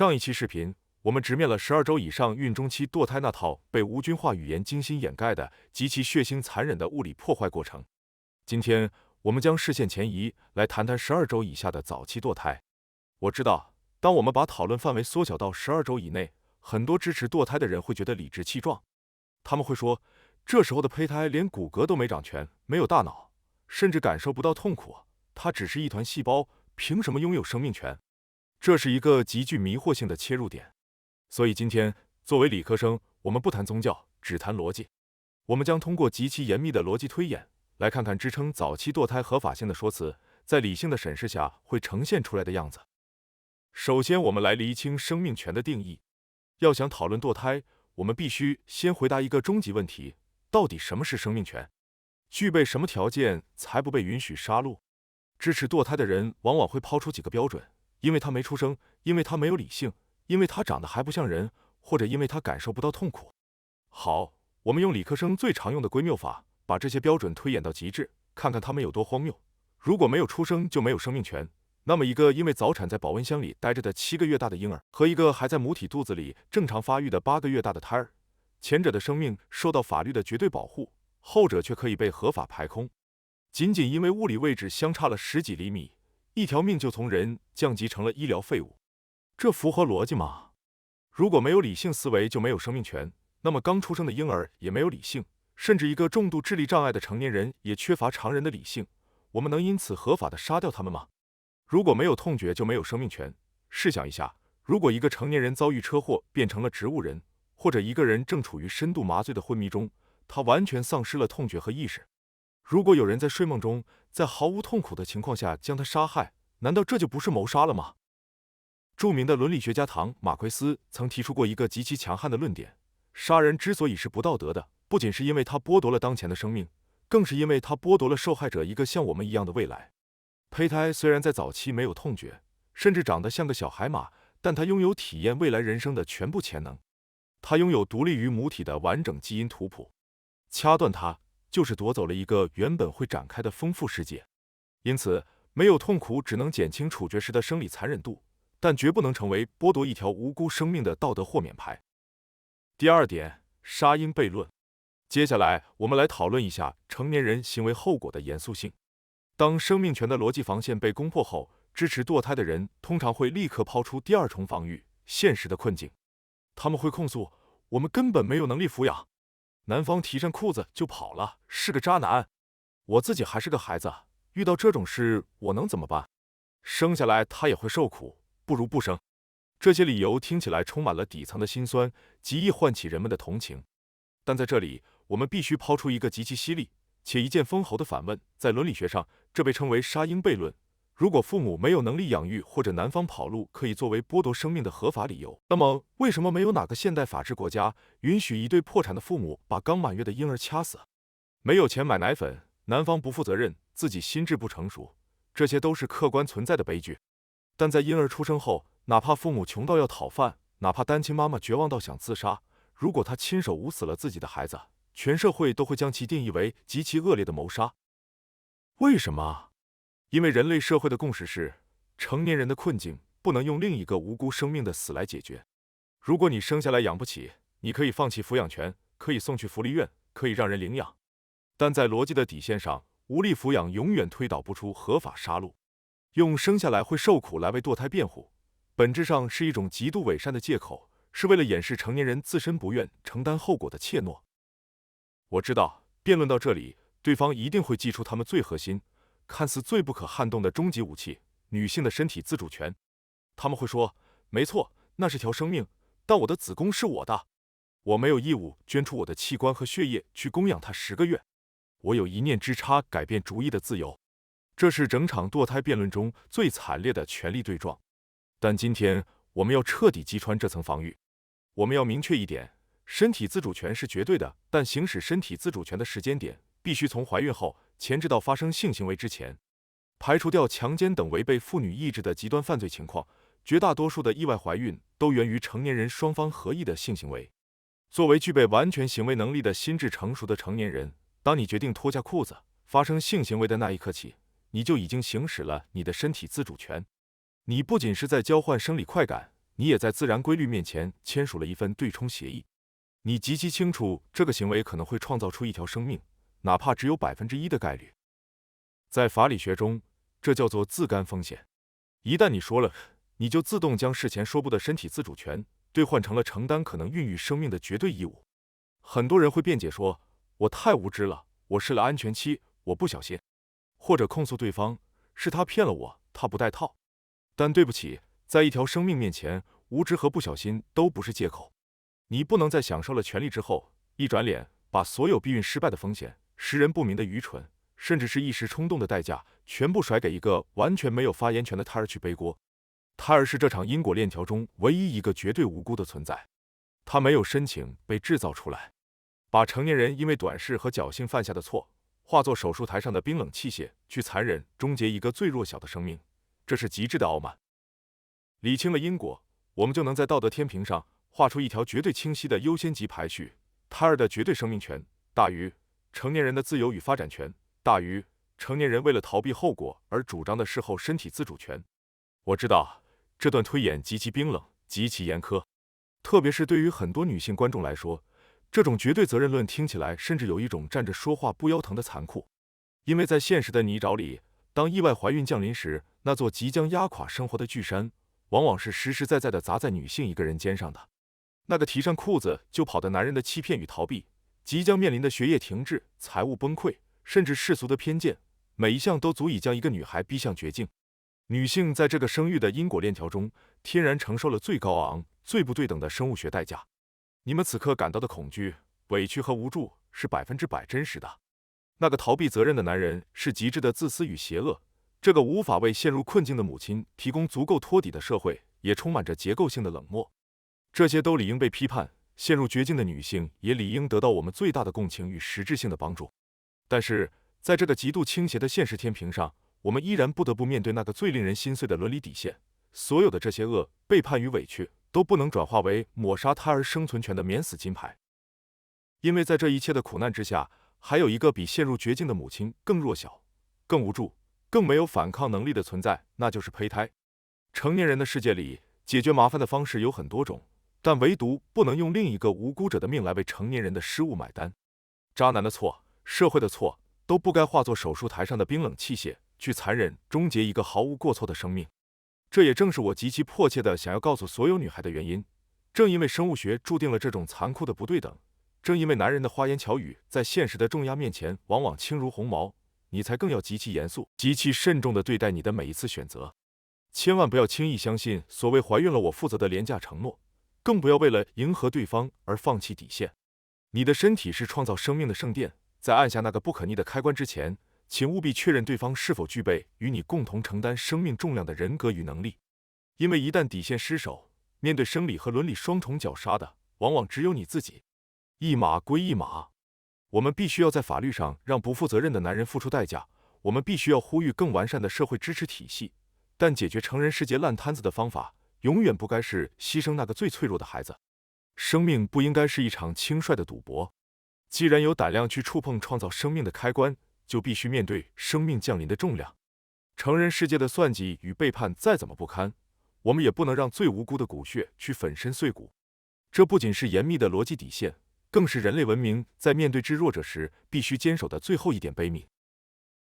上一期视频，我们直面了12周以上孕中期堕胎那套被无菌化语言精心掩盖的极其血腥残忍的物理破坏过程。今天，我们将视线前移，来谈谈12周以下的早期堕胎。我知道，当我们把讨论范围缩小到12周以内，很多支持堕胎的人会觉得理直气壮。他们会说，这时候的胚胎连骨骼都没长全，没有大脑，甚至感受不到痛苦，它只是一团细胞，凭什么拥有生命权？这是一个极具迷惑性的切入点。所以今天，作为理科生，我们不谈宗教，只谈逻辑。我们将通过极其严密的逻辑推演，来看看支撑早期堕胎合法性的说辞，在理性的审视下会呈现出来的样子。首先，我们来厘清生命权的定义。要想讨论堕胎，我们必须先回答一个终极问题：到底什么是生命权？具备什么条件才不被允许杀戮？支持堕胎的人往往会抛出几个标准：因为他没出生，因为他没有理性，因为他长得还不像人，或者因为他感受不到痛苦。好，我们用理科生最常用的归谬法，把这些标准推演到极致，看看他们有多荒谬。如果没有出生就没有生命权，那么一个因为早产在保温箱里待着的7个月大的婴儿，和一个还在母体肚子里正常发育的8个月大的胎儿，前者的生命受到法律的绝对保护，后者却可以被合法排空。仅仅因为物理位置相差了10几厘米，一条命就从人降级成了医疗废物，这符合逻辑吗？如果没有理性思维就没有生命权，那么刚出生的婴儿也没有理性，甚至一个重度智力障碍的成年人也缺乏常人的理性，我们能因此合法的杀掉他们吗？如果没有痛觉就没有生命权，试想一下，如果一个成年人遭遇车祸变成了植物人，或者一个人正处于深度麻醉的昏迷中，他完全丧失了痛觉和意识。如果有人在睡梦中，在毫无痛苦的情况下将他杀害，难道这就不是谋杀了吗？著名的伦理学家唐·马奎斯曾提出过一个极其强悍的论点：杀人之所以是不道德的，不仅是因为他剥夺了当前的生命，更是因为他剥夺了受害者一个像我们一样的未来。胚胎虽然在早期没有痛觉，甚至长得像个小海马，但它拥有体验未来人生的全部潜能。它拥有独立于母体的完整基因图谱，掐断它，就是夺走了一个原本会展开的丰富世界。因此，没有痛苦只能减轻处决时的生理残忍度，但绝不能成为剥夺一条无辜生命的道德豁免牌。第二点，杀婴悖论。接下来，我们来讨论一下成年人行为后果的严肃性。当生命权的逻辑防线被攻破后，支持堕胎的人通常会立刻抛出第二重防御：现实的困境。他们会控诉，我们根本没有能力抚养，男方提上裤子就跑了，是个渣男。我自己还是个孩子，遇到这种事我能怎么办？生下来他也会受苦，不如不生。这些理由听起来充满了底层的辛酸，极易唤起人们的同情。但在这里，我们必须抛出一个极其犀利且一剑封喉的反问：在伦理学上，这被称为杀婴悖论。如果父母没有能力养育，或者男方跑路可以作为剥夺生命的合法理由，那么为什么没有哪个现代法治国家允许一对破产的父母把刚满月的婴儿掐死？没有钱买奶粉，男方不负责任，自己心智不成熟，这些都是客观存在的悲剧。但在婴儿出生后，哪怕父母穷到要讨饭，哪怕单亲妈妈绝望到想自杀，如果她亲手捂死了自己的孩子，全社会都会将其定义为极其恶劣的谋杀。为什么？因为人类社会的共识是，成年人的困境不能用另一个无辜生命的死来解决。如果你生下来养不起，你可以放弃抚养权，可以送去福利院，可以让人领养。但在逻辑的底线上，无力抚养永远推导不出合法杀戮。用生下来会受苦来为堕胎辩护，本质上是一种极度伪善的借口，是为了掩饰成年人自身不愿承担后果的怯懦。我知道，辩论到这里，对方一定会祭出他们最核心、看似最不可撼动的终极武器——女性的身体自主权。他们会说，没错，那是条生命，但我的子宫是我的，我没有义务捐出我的器官和血液去供养它10个月，我有一念之差改变主意的自由。这是整场堕胎辩论中最惨烈的权力对撞。但今天，我们要彻底击穿这层防御。我们要明确一点，身体自主权是绝对的，但行使身体自主权的时间点必须从怀孕后前置到发生性行为之前。排除掉强奸等违背妇女意志的极端犯罪情况，绝大多数的意外怀孕都源于成年人双方合意的性行为。作为具备完全行为能力的心智成熟的成年人，当你决定脱下裤子发生性行为的那一刻起，你就已经行使了你的身体自主权。你不仅是在交换生理快感，你也在自然规律面前签署了一份对冲协议。你极其清楚这个行为可能会创造出一条生命，哪怕只有1%的概率。在法理学中，这叫做自甘风险。一旦你说了，你就自动将事前说不的身体自主权兑换成了承担可能孕育生命的绝对义务。很多人会辩解说，我太无知了，我试了安全期，我不小心，或者控诉对方是他骗了我，他不带套。但对不起，在一条生命面前，无知和不小心都不是借口。你不能在享受了权利之后，一转脸把所有避孕失败的风险、识人不明的愚蠢，甚至是一时冲动的代价，全部甩给一个完全没有发言权的胎儿去背锅。胎儿是这场因果链条中唯一一个绝对无辜的存在，他没有申请被制造出来。把成年人因为短视和侥幸犯下的错，化作手术台上的冰冷器械，去残忍终结一个最弱小的生命，这是极致的傲慢。理清了因果，我们就能在道德天平上画出一条绝对清晰的优先级排序：胎儿的绝对生命权大于成年人的自由与发展权，大于成年人为了逃避后果而主张的事后身体自主权。我知道这段推演极其冰冷，极其严苛，特别是对于很多女性观众来说，这种绝对责任论听起来甚至有一种站着说话不腰疼的残酷。因为在现实的泥沼里，当意外怀孕降临时，那座即将压垮生活的巨山，往往是实实在在地砸在女性一个人肩上的。那个提上裤子就跑的男人的欺骗与逃避，即将面临的学业停滞、财务崩溃，甚至世俗的偏见，每一项都足以将一个女孩逼向绝境。女性在这个生育的因果链条中，天然承受了最高昂、最不对等的生物学代价。你们此刻感到的恐惧、委屈和无助是100%真实的。那个逃避责任的男人是极致的自私与邪恶，这个无法为陷入困境的母亲提供足够托底的社会也充满着结构性的冷漠。这些都理应被批判，陷入绝境的女性也理应得到我们最大的共情与实质性的帮助。但是，在这个极度倾斜的现实天平上，我们依然不得不面对那个最令人心碎的伦理底线：所有的这些恶、背叛与委屈都不能转化为抹杀胎儿生存权的免死金牌。因为在这一切的苦难之下，还有一个比陷入绝境的母亲更弱小、更无助、更没有反抗能力的存在，那就是胚胎。成年人的世界里，解决麻烦的方式有很多种，但唯独不能用另一个无辜者的命来为成年人的失误买单。渣男的错，社会的错，都不该化作手术台上的冰冷器械，去残忍终结一个毫无过错的生命。这也正是我极其迫切的想要告诉所有女孩的原因。正因为生物学注定了这种残酷的不对等，正因为男人的花言巧语在现实的重压面前往往轻如鸿毛，你才更要极其严肃、极其慎重地对待你的每一次选择。千万不要轻易相信所谓怀孕了我负责的廉价承诺，更不要为了迎合对方而放弃底线。你的身体是创造生命的圣殿，在按下那个不可逆的开关之前，请务必确认对方是否具备与你共同承担生命重量的人格与能力。因为一旦底线失守，面对生理和伦理双重绞杀的，往往只有你自己。一码归一码，我们必须要在法律上让不负责任的男人付出代价，我们必须要呼吁更完善的社会支持体系，但解决成人世界烂摊子的方法，永远不该是牺牲那个最脆弱的孩子。生命不应该是一场轻率的赌博。既然有胆量去触碰创造生命的开关，就必须面对生命降临的重量。成人世界的算计与背叛再怎么不堪，我们也不能让最无辜的骨血去粉身碎骨。这不仅是严密的逻辑底线，更是人类文明在面对至弱者时必须坚守的最后一点悲悯。